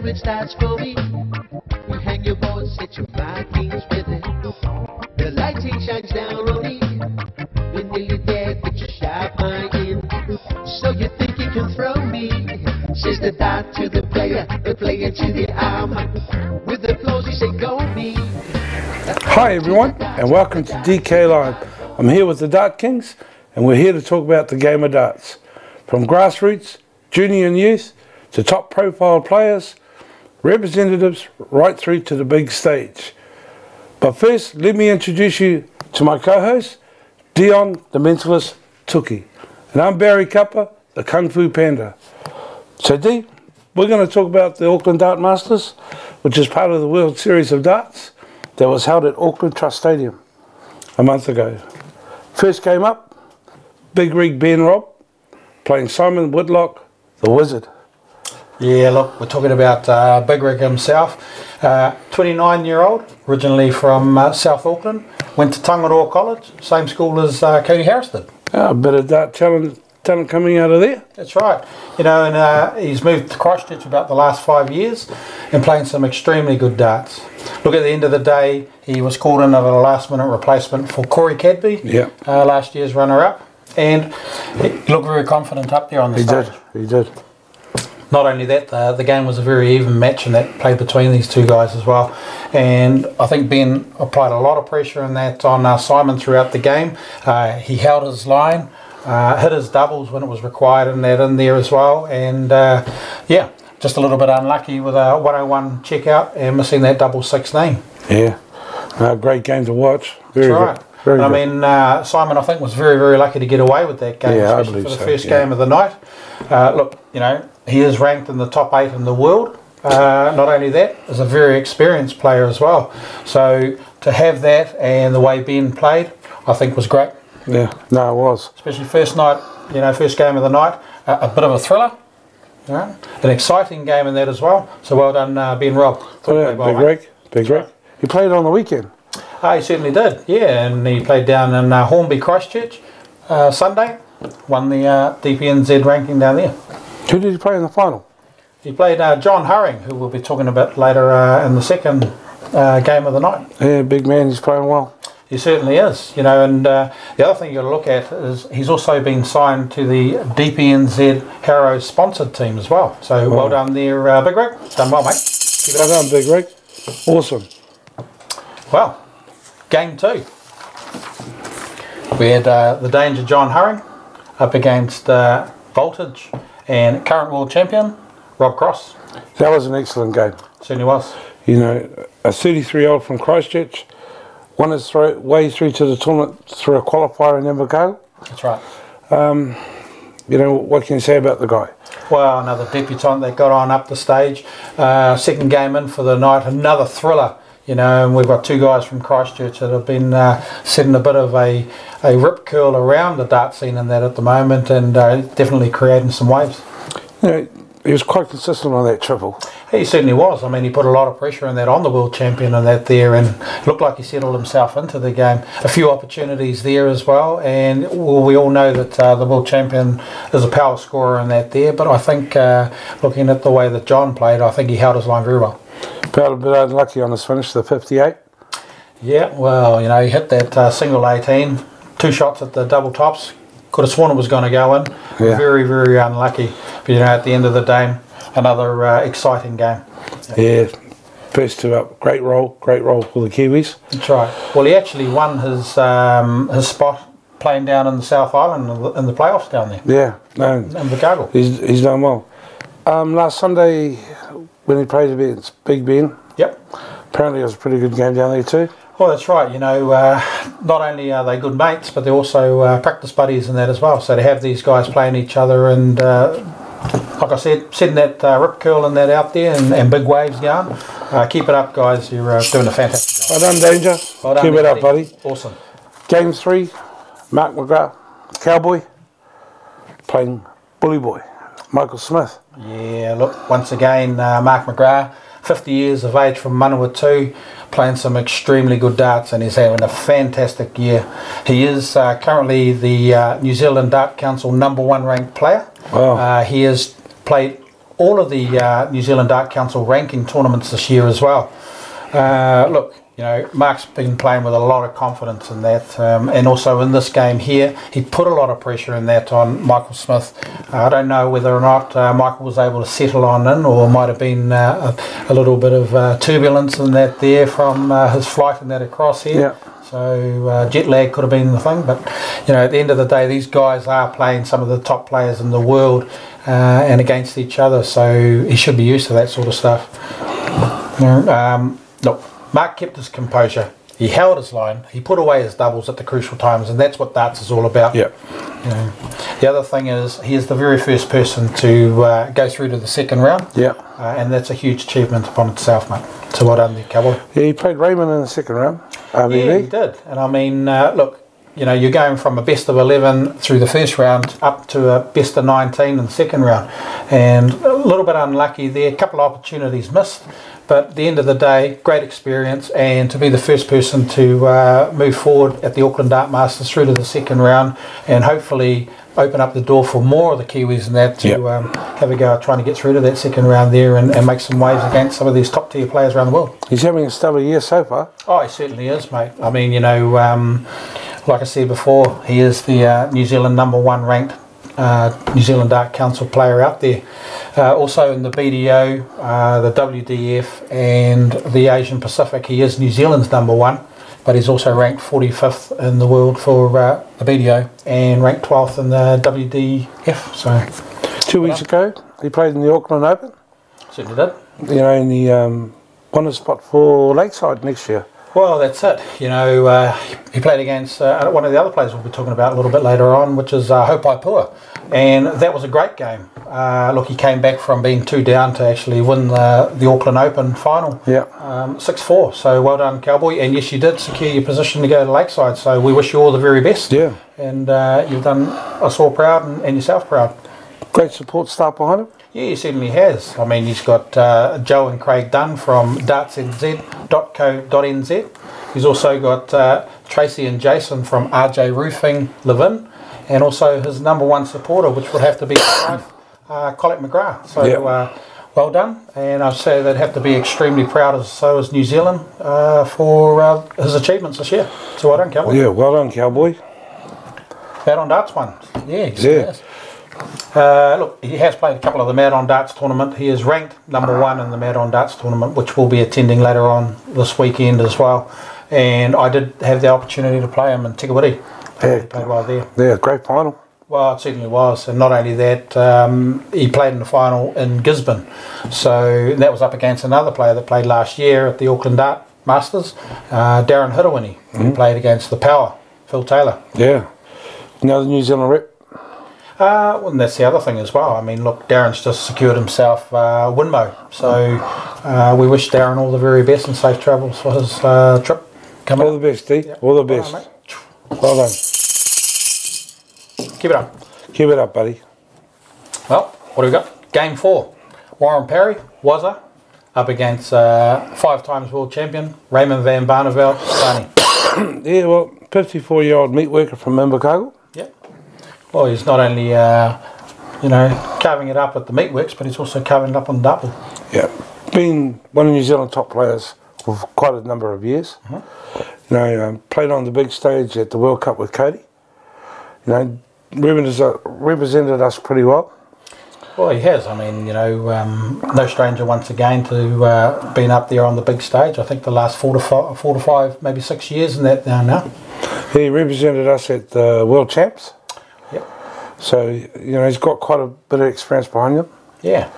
it starts for me. You hang your boards, set your markings with it. The lighting shines down on me. You're nearly there, get your sharp eye in. So you think you can throw me? Says the dart to the player to the arm. With applause you say go me. Hi everyone, and welcome to DK Live. I'm here with the Dart Kings, and we're here to talk about the game of darts. From grassroots, junior and youth, to top profile players, representatives, right through to the big stage. But first, let me introduce you to my co-host, Dion the Mentalist Tuki. And I'm Barry Kappa, the Kung Fu Panda. So D, we're going to talk about the Auckland Dart Masters, which is part of the World Series of Darts that was held at Auckland Trust Stadium a month ago. First game up, Big Rig Ben Robb, playing Simon Whitlock, the Wizard. Yeah, look, we're talking about Big Rig himself, 29-year-old, originally from South Auckland, went to Tangaroa College, same school as Cody Harris did. A bit of dart talent coming out of there. That's right. You know, and he's moved to Christchurch about the last 5 years and playing some extremely good darts. Look, at the end of the day, he was called in at a last-minute replacement for Corey Cadby, last year's runner-up, and he looked very confident up there on the stage. He did. Not only that, the game was a very even match, and that played between these two guys as well. And I think Ben applied a lot of pressure in that on Simon throughout the game. He held his line, hit his doubles when it was required, and that in there as well. And yeah, just a little bit unlucky with a 101 check out and missing that double 16. Yeah, great game to watch. Very That's right. Very I mean, Simon, I think, was very, very lucky to get away with that game, especially for the first game of the night. Look, you know, he is ranked in the top 8 in the world. Not only that, is a very experienced player as well. So to have that and the way Ben played, I think was great. Yeah, no, it was. Especially first night, you know, first game of the night, a bit of a thriller. Yeah, an exciting game in that as well. So well done, Ben Robb. Big Rig. He played on the weekend. He certainly did, yeah, and he played down in Hornby, Christchurch, Sunday, won the DPNZ ranking down there. Who did he play in the final? He played John Hurring, who we'll be talking about later in the second game of the night. Yeah, big man, he's playing well. He certainly is, you know, and the other thing you've got to look at is he's also been signed to the DPNZ Harrow sponsored team as well. So well done there, Big Rig. Done well, mate. Keep it up. Well done, Big Rig. Awesome. Well, game 2. We had the Danger John Hurring up against Voltage and current world champion Rob Cross. That was an excellent game. Certainly was. You know, a 33-year-old from Christchurch won his way through to the tournament through a qualifier in Invercargill. That's right. You know, what can you say about the guy? Well, another debutant that got on up the stage. Second game in for the night, another thriller. You know, and we've got two guys from Christchurch that have been setting a bit of a rip curl around the dart scene in that at the moment, and definitely creating some waves. You know, he was quite consistent on that triple. He certainly was. I mean, he put a lot of pressure in that on the world champion and that there, and looked like he settled himself into the game. A few opportunities there as well, and well, we all know that the world champion is a power scorer in that there, but I think looking at the way that John played, I think he held his line very well. Felt a bit unlucky on his finish, the 58. Yeah, well, you know, he hit that single 18, 2 shots at the double tops. Could have sworn it was going to go in. Yeah. Very, very unlucky. But, you know, at the end of the day, another exciting game. Yeah, first 2 up. Great roll for the Kiwis. That's right. Well, he actually won his spot playing down in the South Island in the playoffs down there. Yeah. No, in Invercargill. He's done well. Last Sunday, when he played against Big Ben, apparently it was a pretty good game down there too. Well, that's right. You know, not only are they good mates, but they're also practice buddies and that as well. So to have these guys playing each other and, like I said, setting that rip curl and that out there and big waves going. Keep it up, guys. You're doing a fantastic job. Well done, Danger. Well done, keep it up, buddy. Awesome. Game 3, Mark McGrath, Cowboy, playing Bully Boy, Michael Smith. Yeah, look, once again, Mark McGrath, 50 years of age from Manawatu, playing some extremely good darts, and he's having a fantastic year. He is currently the New Zealand Dart Council #1 ranked player. Wow. He has played all of the New Zealand Dart Council ranking tournaments this year as well. Look, you know, Mark's been playing with a lot of confidence in that, and also in this game here, he put a lot of pressure in that on Michael Smith. I don't know whether or not Michael was able to settle on in, or might have been a little bit of turbulence in that there from his flight and that across here. Yeah. So jet lag could have been the thing, but you know, at the end of the day, these guys are playing some of the top players in the world and against each other, so he should be used to that sort of stuff. You know, look, Mark kept his composure. He held his line. He put away his doubles at the crucial times, and that's what darts is all about. Yeah. You know, the other thing is he is the very first person to go through to the second round. Yeah. And that's a huge achievement upon itself, mate. So well done there, Cowboy. Yeah, he played Raymond in the second round. Yeah, he did. And I mean, look, you know, you're going from a best of 11 through the first round up to a best of 19 in the second round. And a little bit unlucky there, a couple of opportunities missed. But at the end of the day, great experience, and to be the first person to move forward at the Auckland Dart Masters through to the second round, and hopefully open up the door for more of the Kiwis and that to have a go at trying to get through to that second round there and make some waves against some of these top tier players around the world. He's having a stellar year so far. Oh, he certainly is, mate. I mean, you know, like I said before, he is the New Zealand #1 ranked New Zealand Dart Council player out there. Also in the BDO, the WDF and the Asian Pacific, he is New Zealand's #1, but he's also ranked 45th in the world for the BDO and ranked 12th in the WDF. So 2 weeks ago, he played in the Auckland Open. certainly did. You know, and he won a spot for Lakeside next year. Well, that's it. You know, he played against one of the other players we'll be talking about a little bit later on, which is Hopey, and that was a great game. Look, he came back from being 2 down to actually win the Auckland Open final. Yeah. 6-4. So well done, Cowboy. And yes, you did secure your position to go to Lakeside. So we wish you all the very best. Yeah. And you've done us all proud and yourself proud. Great support staff behind him. Yeah, he certainly has. I mean, he's got Joe and Craig Dunn from dartszz.co.nz. He's also got Tracy and Jason from RJ Roofing Levin, and also his #1 supporter, which would have to be Colette McGrath. So well done, and I'd say they'd have to be extremely proud, as so is New Zealand, for his achievements this year. So well done, Cowboy. Yeah, well done, Cowboy. Mad on Darts one. Yeah, he Yeah. has. Look, he has played a couple of the Mad on Darts tournament. He is ranked #1 in the Mad on Darts tournament, which we'll be attending later on this weekend as well. And I did have the opportunity to play him in Tikawiti. Yeah. He played well there. Yeah, great final. Well, it certainly was. And not only that, he played in the final in Gisborne. So that was up against another player that played last year at the Auckland Dart Masters, Darren Hirawini, who played against the Power, Phil Taylor. Yeah. Another New Zealand rep. Well, and that's the other thing as well. I mean, look, Darren's just secured himself Winmo. So we wish Darren all the very best and safe travels for his trip coming All up. the best, D. Yep. All the best. All right, Well done. keep it up. Keep it up, buddy. Well, what do we got? Game 4. Warren Parry, Wazza, up against 5 times world champion, Raymond van Barneveld, Barney. Yeah, well, 54-year-old meat worker from Invercargill. Yep. Well, he's not only, you know, carving it up at the meatworks, but he's also carving it up on the dartboard. Yeah. Been one of New Zealand top players for quite a number of years. You know, played on the big stage at the World Cup with Cody. You know, represented us pretty well. Well, he has. I mean, you know, no stranger once again to being up there on the big stage. I think the last 4 to 5, maybe 6 years in that now. He represented us at the World Champs. Yep. So, you know, he's got quite a bit of experience behind him. Yeah.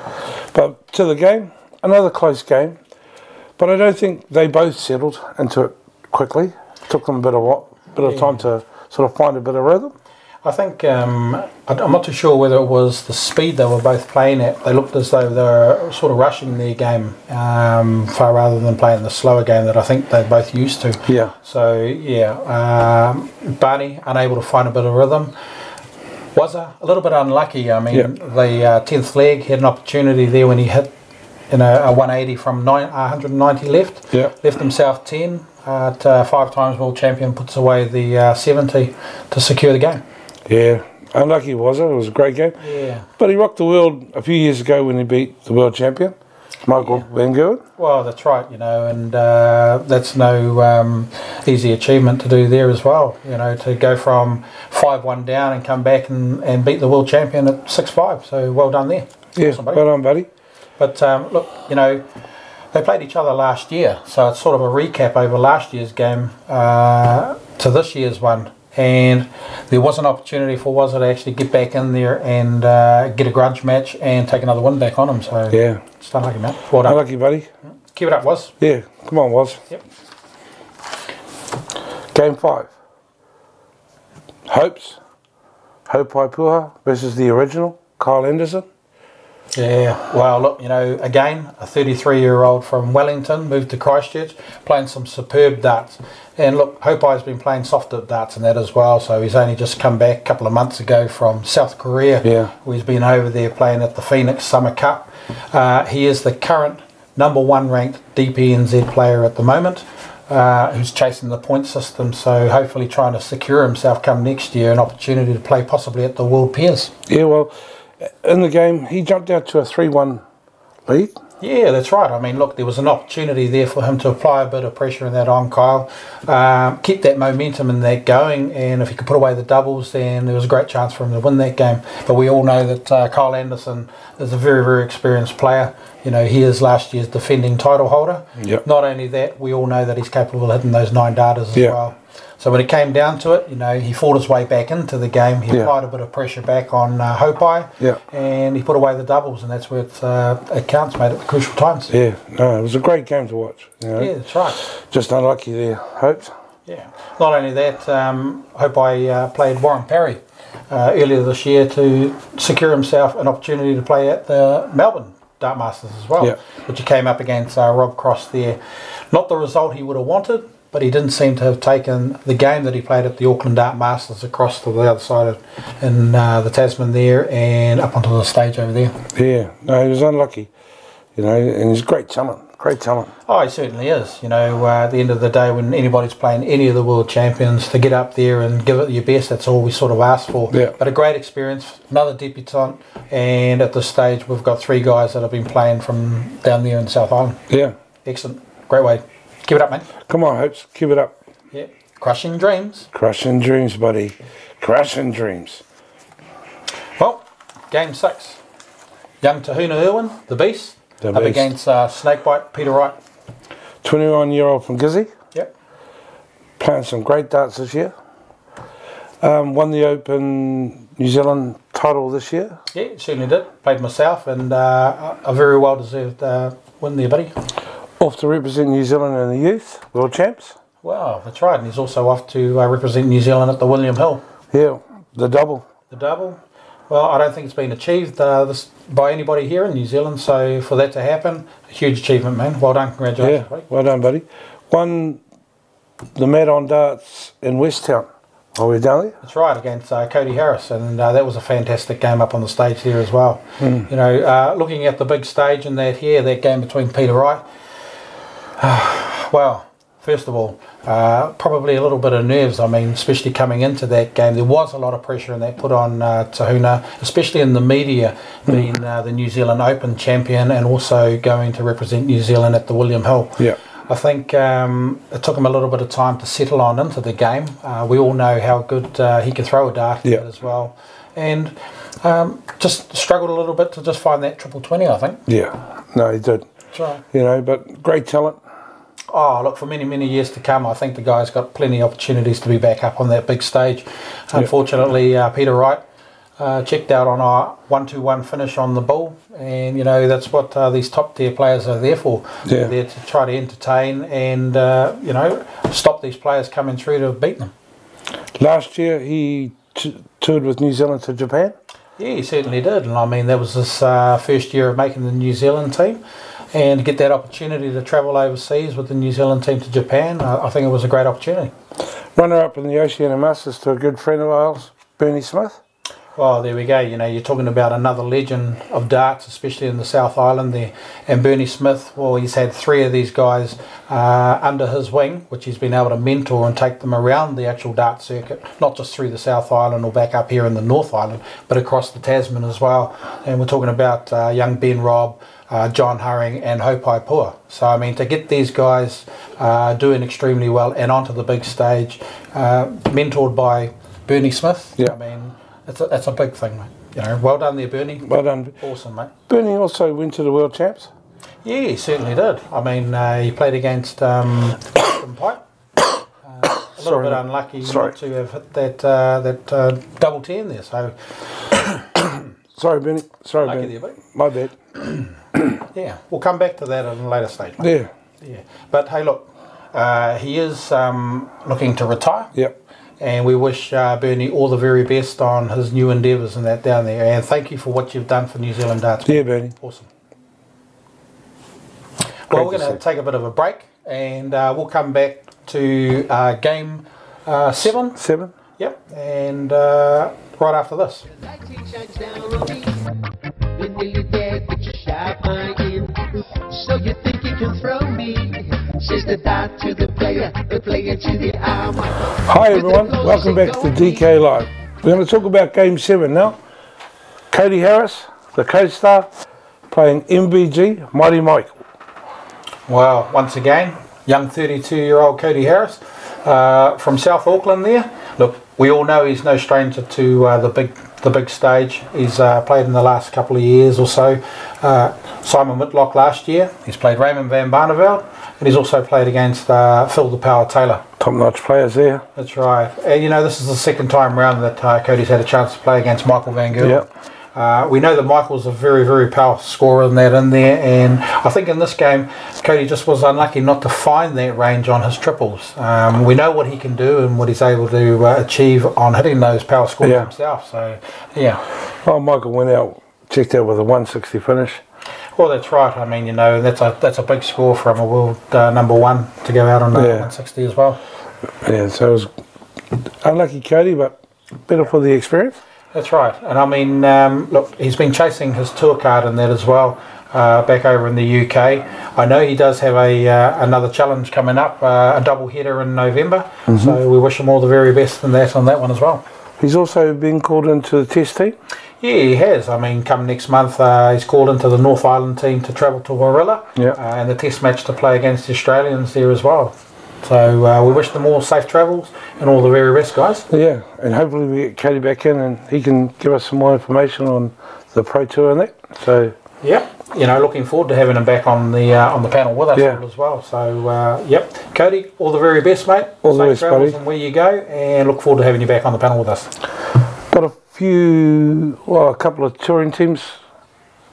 But to the game, another close game. But I don't think they both settled into it quickly. Took them a bit of time to sort of find a bit of rhythm. I think, I'm not too sure whether it was the speed they were both playing at. They looked as though they were sort of rushing their game far rather than playing the slower game that I think they're both used to. Yeah. So, yeah, Barney unable to find a bit of rhythm. Was a little bit unlucky. I mean, the 10th leg had an opportunity there when he hit a 180 from 190 left. Yeah. Left himself 10 at 5 times world champion, puts away the 70 to secure the game. Yeah, Unlucky was it? It was a great game. Yeah. But he rocked the world a few years ago when he beat the world champion, Michael Van Gerwen. Well, that's right, you know, and that's no easy achievement to do there as well. You know, to go from 5-1 down and come back and beat the world champion at 6-5. So well done there. Yeah, awesome, well done, buddy. But look, you know, they played each other last year, so it's sort of a recap over last year's game to this year's one. And there was an opportunity for Wazza to actually get back in there and get a grudge match and take another win back on him. So yeah, it's unlucky, man. Well done. Unlucky, buddy. Keep it up, Waz. Yeah, come on, Waz. Yep. Game 5. Hopey versus the original, Kyle Anderson. Yeah, well, look, you know, again, a 33-year-old from Wellington, moved to Christchurch, playing some superb darts. And look, Hopey's been playing softer darts and that as well, so he's only just come back a couple of months ago from South Korea, where he's been over there playing at the Phoenix Summer Cup. He is the current #1 ranked DPNZ player at the moment, who's chasing the point system, so hopefully trying to secure himself come next year an opportunity to play possibly at the World Peers. Yeah, well, in the game, he jumped out to a 3-1 lead. Yeah, that's right. I mean, look, there was an opportunity there for him to apply a bit of pressure in that on Kyle, keep that momentum in that going, and if he could put away the doubles, then there was a great chance for him to win that game. But we all know that Kyle Anderson is a very, very experienced player. You know, he is last year's defending title holder. Yep. Not only that, we all know that he's capable of hitting those 9 darters as well. So when it came down to it, you know, he fought his way back into the game. He applied a bit of pressure back on Hopey, and he put away the doubles, and that's where it counts, mate, at the crucial times. Yeah, no, it was a great game to watch. You know? Yeah, that's right. Just unlucky there, Hopes. Yeah. Not only that, Hopey played Warren Parry earlier this year to secure himself an opportunity to play at the Melbourne Dart Masters as well, which he came up against Rob Cross there. Not the result he would have wanted, but he didn't seem to have taken the game that he played at the Auckland Dart Masters across to the other side of in the Tasman there and up onto the stage over there. Yeah, no, he was unlucky, you know, and he's great talent, great talent. Oh, he certainly is. You know, at the end of the day, when anybody's playing any of the world champions, to get up there and give it your best, that's all we sort of ask for. Yeah. But a great experience, another debutant, and at this stage we've got 3 guys that have been playing from down there in South Island. Yeah. Excellent. Great way. Keep it up, mate. Come on, Hopes, keep it up. Yeah. Crushing dreams. Crushing dreams, buddy. Crushing dreams. Well, game 6. Young Tahuna Irwin, the Beast, up against Snakebite, Peter Wright. 21-year-old from Gizzy. Yep. Playing some great darts this year. Won the Open New Zealand title this year. Yeah, certainly did. Played myself, and a very well-deserved win there, buddy. Off to represent New Zealand in the youth, world champs. Wow, that's right. And he's also off to represent New Zealand at the William Hill. Yeah, the double. The double. Well, I don't think it's been achieved by anybody here in New Zealand. So for that to happen, a huge achievement, man. Well done. Congratulations, buddy. Well done, buddy. Won the Mad on Darts in West Town. Are we down there? That's right, against Cody Harris, and that was a fantastic game up on the stage there as well. You know, looking at the big stage and that game between Peter Wright. Well, first of all, probably a little bit of nerves. I mean, especially coming into that game, there was a lot of pressure and that put on Tahuna, especially in the media, being the New Zealand Open champion and also going to represent New Zealand at the William Hill. Yeah. I think it took him a little bit of time to settle on into the game. We all know how good he can throw a dart as well. And just struggled a little bit to just find that triple 20, I think. Yeah, no, he did. That's right. You know, but great talent. Oh, look, for many, many years to come, I think the guy's got plenty of opportunities to be back up on that big stage. Unfortunately, Peter Wright checked out on our 1-2-1 finish on the bull, and, you know, that's what these top-tier players are there for. They're there to try to entertain and, you know, stop these players coming through to beat them. Last year, he toured with New Zealand to Japan. Yeah, he certainly did, and I mean, that was his first year of making the New Zealand team. And to get that opportunity to travel overseas with the New Zealand team to Japan, I think it was a great opportunity. Runner-up in the Oceania Masters to a good friend of ours, Bernie Smith. Well, there we go. You know, you're talking about another legend of darts, especially in the South Island there. And Bernie Smith, well, he's had 3 of these guys under his wing, which he's been able to mentor and take them around the actual dart circuit, not just through the South Island or back up here in the North Island, but across the Tasman as well. And we're talking about young Ben Robb, John Hurring and Hopey. So, I mean, to get these guys doing extremely well and onto the big stage, mentored by Bernie Smith, yeah. I mean, that's a big thing, mate. You know, well done there, Bernie. Well done. Awesome, mate. Bernie also went to the World Champs. Yeah, he certainly did. I mean, he played against Pipe. A little bit unlucky not to have hit that double 10 there. So, sorry, Bernie. Sorry, Benny. Bernie. My bad. Yeah, we'll come back to that at a later stage, mate. Yeah. But hey, look, he is looking to retire. Yep. And we wish Bernie all the very best on his new endeavours and that down there. And thank you for what you've done for New Zealand darts. Yeah, Bernie. Awesome. Well, we're going to take a bit of a break, and we'll come back to game 7. 7? Yep. And right after this. So you think you can throw me? Says the dart to the player to the arm. Hi everyone, welcome back to DK Live. We're going to talk about game 7 now. Cody Harris, the co-star, playing MBG, Mighty Michael. Well, once again, young 32-year-old Cody Harris from South Auckland there. Look, we all know he's no stranger to the big stage. He's played in the last couple of years or so. Simon Whitlock last year. He's played Raymond van Barneveld, and he's also played against Phil the Power Taylor. Top-notch players there. That's right. And you know, this is the second time round that Cody's had a chance to play against Michael Van Gerwen. Yep. We know that Michael's a very, very powerful scorer in there, and I think in this game Cody just was unlucky not to find that range on his triples. We know what he can do and what he's able to achieve on hitting those power scores himself. So, yeah. Well, Michael went out, checked out with a 160 finish. Well, that's right. I mean, you know, that's a big score from a world number 1 to go out on 160 as well. Yeah, so it was unlucky Cody, but better for the experience. That's right. And I mean, look, he's been chasing his tour card in that as well, back over in the UK. I know he does have another challenge coming up, a double header in November. So we wish him all the very best in that on that one as well. He's also been called into the test team. Yeah, he has. I mean, come next month, he's called into the North Island team to travel to Warilla, and the test match to play against the Australians there as well. So we wish them all safe travels and all the very best, guys. Yeah, and hopefully we get Cody back in and he can give us some more information on the Pro Tour and that. So yeah, you know, looking forward to having him back on the panel with us as well. So yep, Cody, all the very best, mate. All the best, buddy. And where you go, and look forward to having you back on the panel with us. Got a couple of touring teams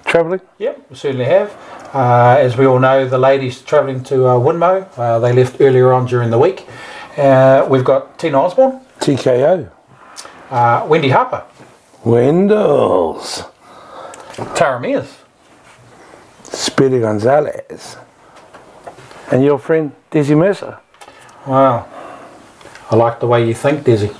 travelling. Yep, we certainly have. As we all know, the ladies travelling to Winmo. They left earlier on during the week. We've got Tina Osborne. TKO. Wendy Harper. Wendels. Tara Mears. Speedy Gonzalez. And your friend, Desi Mercer. Wow. I like the way you think, Desi.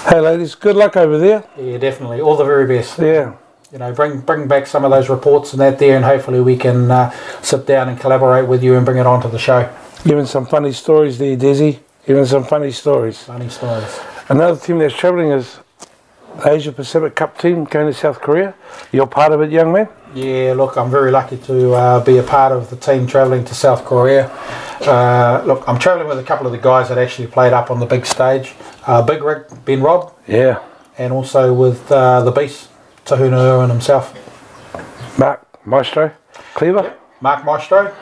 Hey ladies, good luck over there. Yeah, definitely. All the very best. Yeah. You know, bring back some of those reports and that there, and hopefully we can sit down and collaborate with you and bring it onto the show. Giving some funny stories there, Desi. Giving some funny stories. Funny stories. Another team that's travelling is the Asia Pacific Cup team going to South Korea. You're part of it, young man? Yeah, look, I'm very lucky to be a part of the team travelling to South Korea. Look, I'm travelling with a couple of the guys that actually played up on the big stage. Big Rig, Ben Robb. Yeah. And also with the Beast, Tahuna and himself. Mark Maestro Cleaver. Yep. Mark Maestro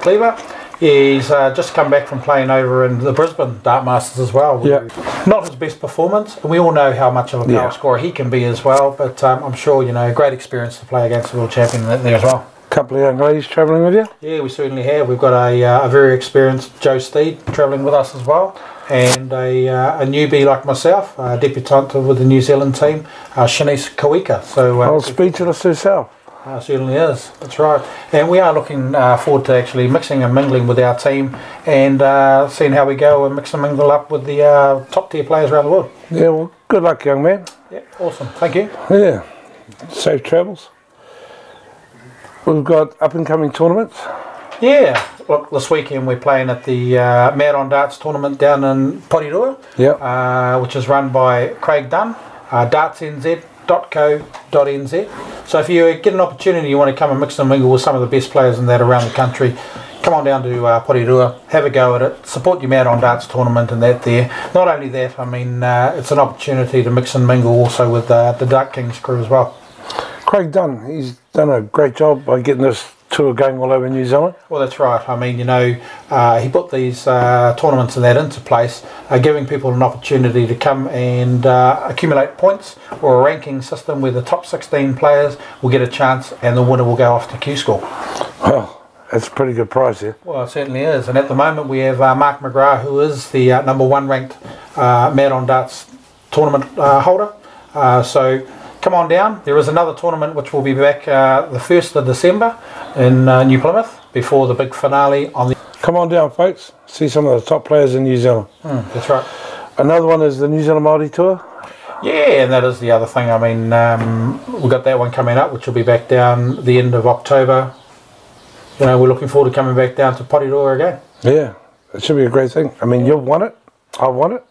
Cleaver. He's just come back from playing over in the Brisbane Dart Masters as well. Yeah. Not his best performance, and we all know how much of a power scorer he can be as well, but I'm sure, you know, great experience to play against the world champion there as well. Couple of young ladies travelling with you? Yeah, we certainly have. We've got a very experienced Joe Steed travelling with us as well, and a newbie like myself, a debutante with the New Zealand team, Shanice Kawika. So, speechless herself. Certainly is, that's right. And we are looking forward to actually mixing and mingling with our team and seeing how we go and mix and mingle up with the top tier players around the world. Yeah, well, Good luck, young man. Yeah, awesome. Thank you. Yeah, safe travels. We've got up-and-coming tournaments. Yeah, look, this weekend we're playing at the Mad on Darts tournament down in Porirua, which is run by Craig Dunn, dartsnz.co.nz. So if you get an opportunity, you want to come and mix and mingle with some of the best players in that around the country, come on down to Porirua, have a go at it, support your Mad on Darts tournament and that there. Not only that, I mean, it's an opportunity to mix and mingle also with the Dart Kings crew as well. Craig Dunn, he's done a great job by getting this tour going all over New Zealand. Well, that's right. I mean, you know, he put these tournaments and that into place, giving people an opportunity to come and accumulate points, or a ranking system where the top 16 players will get a chance and the winner will go off to Q-Score. Well, that's a pretty good prize here. Well, it certainly is. And at the moment we have Mark McGrath, who is the #1 ranked Mad on Darts tournament holder. So come on down. There is another tournament which will be back the 1st of December in New Plymouth before the big finale on the... Come on down, folks. See some of the top players in New Zealand. That's right. Another one is the New Zealand Māori Tour. Yeah, and that is the other thing. I mean, we've got that one coming up, which will be back down the end of October. You know, we're looking forward to coming back down to Porirua again. Yeah, it should be a great thing. I mean, you've won it. I won it.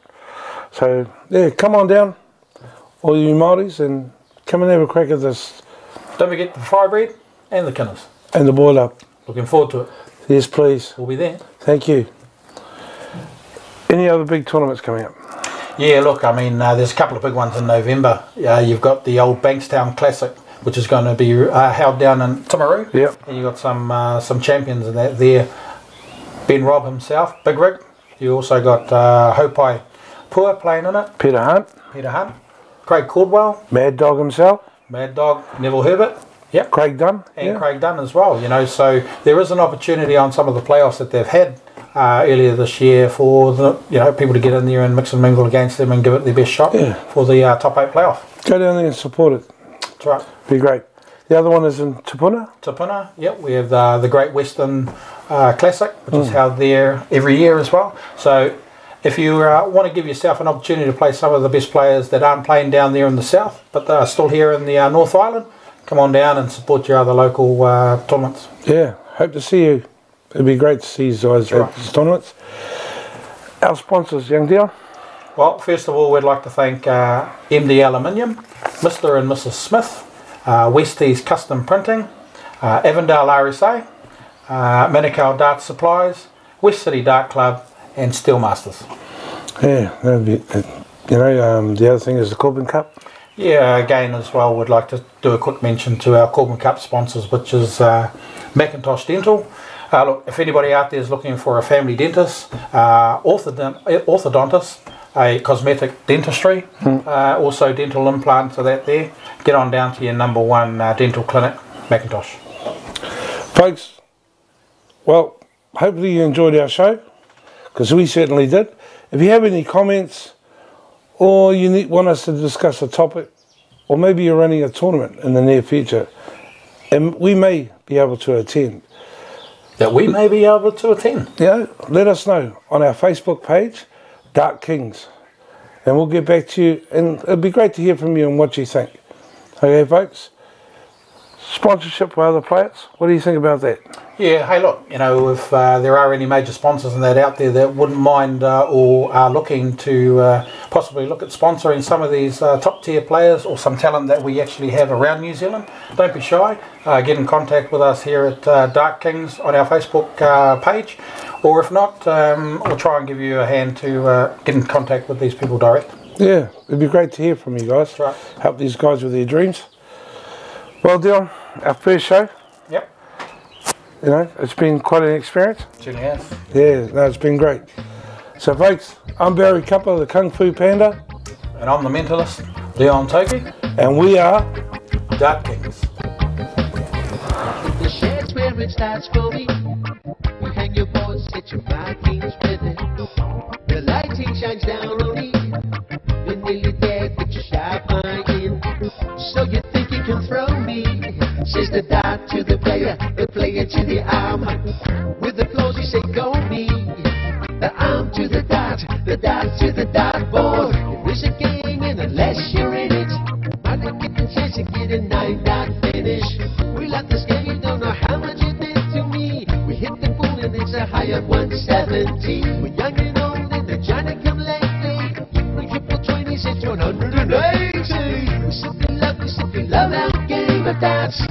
So, yeah, come on down, all you Māoris, and come and have a crack at this. Don't forget the firebread and the kinners. And the boil up. Looking forward to it. Yes, please. We'll be there. Thank you. Any other big tournaments coming up? Yeah, look, I mean, there's a couple of big ones in November. You've got the old Bankstown Classic, which is going to be held down in Timaru. Yep. And you've got some champions in that there. Ben Robb himself, Big Rig. You also got Hopey Pua playing in it. Peter Hunt. Craig Caldwell. Mad Dog himself. Mad Dog. Neville Herbert. Yep. Craig Dunn. And Craig Dunn as well, you know. So there is an opportunity on some of the playoffs that they've had earlier this year for the, you know, people to get in there and mix and mingle against them and give it their best shot for the top 8 playoff. Go down there and support it. That's right. Be great. The other one is in Tahuna. Yep. We have the Great Western Classic, which is held there every year as well. So if you want to give yourself an opportunity to play some of the best players that aren't playing down there in the south, but they are still here in the North Island, come on down and support your other local tournaments. Yeah, hope to see you. It'd be great to see you guys at these tournaments. Our sponsors, young Dion. Well, first of all, we'd like to thank MD Aluminium, Mr. and Mrs. Smith, Westies Custom Printing, Avondale RSA, Manukau Dart Supplies, West City Dart Club, and Steelmasters. Yeah, that'd be, you know, the other thing is the Corbin Cup. Yeah, again as well, we'd like to do a quick mention to our Corbin Cup sponsors, which is Macintosh Dental. Look, if anybody out there is looking for a family dentist, orthodontist, a cosmetic dentistry, also dental implants are that there, get on down to your #1 dental clinic, Macintosh. Folks, well, hopefully you enjoyed our show, because we certainly did. If you have any comments, or you want us to discuss a topic, or maybe you're running a tournament in the near future, and we may be able to attend. That we may be able to attend. Yeah, let us know on our Facebook page, Dart Kings, and we'll get back to you, and it'd be great to hear from you and what you think. Okay, folks? Sponsorship for other players, what do you think about that? Yeah, hey look, you know, if there are any major sponsors and that out there that wouldn't mind or are looking to possibly look at sponsoring some of these top tier players or some talent that we actually have around New Zealand, don't be shy. Get in contact with us here at Dart Kings on our Facebook page, or if not, we'll try and give you a hand to get in contact with these people direct. Yeah, it'd be great to hear from you guys. That's right. Help these guys with their dreams. Well, Dion, our first show. Yep. You know, it's been quite an experience. Certainly has. Yeah, no, it's been great. So, folks, I'm Barry Cupper, the Kung Fu Panda. And I'm the mentalist, Leon Toki. And we are Dart Kings. The shed's where it starts for me. You hang your boards, set your Vikings with it. The lighting shines down on me. You're nearly there, get your sharp eye in. So you think you can throw me? Says the dart to the player to the arm. With the blows you say go me. The arm to the dart to the dartboard. There's a game in the and it's a high of 170. We're young and old and the Johnny come lately. We triple 20s, it's 180. We simply love our game of darts.